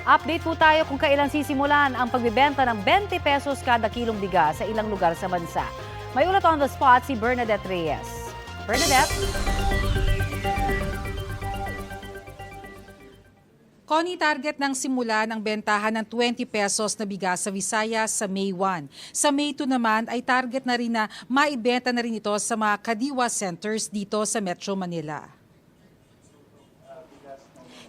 Update po tayo kung kailan sisimulan ang pagbibenta ng 20 pesos kada kilong bigas sa ilang lugar sa bansa. May ulat on the spot si Bernadette Reyes. Bernadette? Connie, target ng simula ng bentahan ng 20 pesos na bigas sa Visayas sa May 1. Sa May 2 naman ay target na rin na maibenta na rin ito sa mga kadiwa centers dito sa Metro Manila.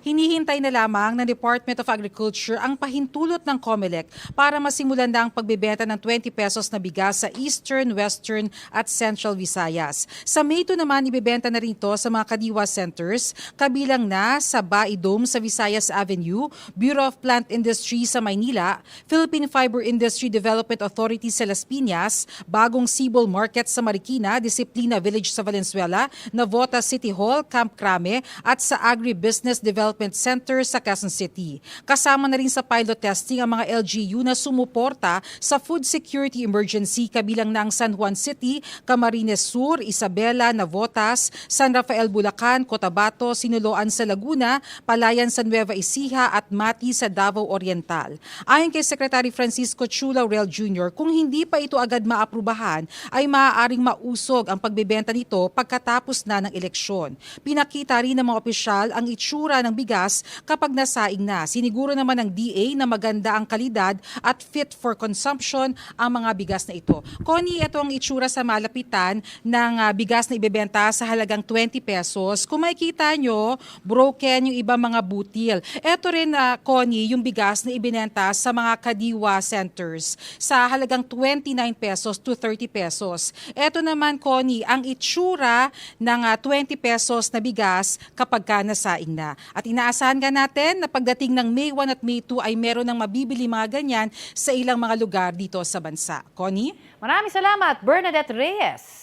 Hinihintay na lamang ng Department of Agriculture ang pahintulot ng COMELEC para masimulan na ang pagbebenta ng 20 pesos na bigas sa Eastern, Western at Central Visayas. Sa May 2 naman, ibebenta na rin ito sa mga kadiwa centers, kabilang na sa Baidom sa Visayas Avenue, Bureau of Plant Industry sa Maynila, Philippine Fiber Industry Development Authority sa Las Piñas, Bagong Sibol Market sa Marikina, Disciplina Village sa Valenzuela, Navota City Hall, Camp Crame at sa Agribusiness Development Center sa Quezon City. Kasama na rin sa pilot testing ang mga LGU na sumuporta sa food security emergency kabilang ng San Juan City, Camarines Sur, Isabela, Navotas, San Rafael Bulacan, Cotabato, Sinuloan sa Laguna, Palayan sa Nueva Ecija at Mati sa Davao Oriental. Ayon kay Secretary Francisco Chu Laurel Jr., kung hindi pa ito agad maaprubahan ay maaaring mausog ang pagbebenta nito pagkatapos na ng eleksyon. Pinakita rin ng mga opisyal ang itsura ng bigas kapag nasaing na. Siniguro naman ng DA na maganda ang kalidad at fit for consumption ang mga bigas na ito. Connie, ito ang itsura sa malapitan ng bigas na ibebenta sa halagang 20 pesos. Kung makikita nyo, broken yung ibang mga butil. Ito rin, Connie, yung bigas na ibinenta sa mga kadiwa centers sa halagang 29 pesos to 30 pesos. Ito naman, Connie, ang itsura ng 20 pesos na bigas kapag ka nasaing na. At inaasahan ka natin na pagdating ng May 1 at May 2 ay meron ng mabibili mga ganyan sa ilang mga lugar dito sa bansa. Connie? Maraming salamat, Bernadette Reyes.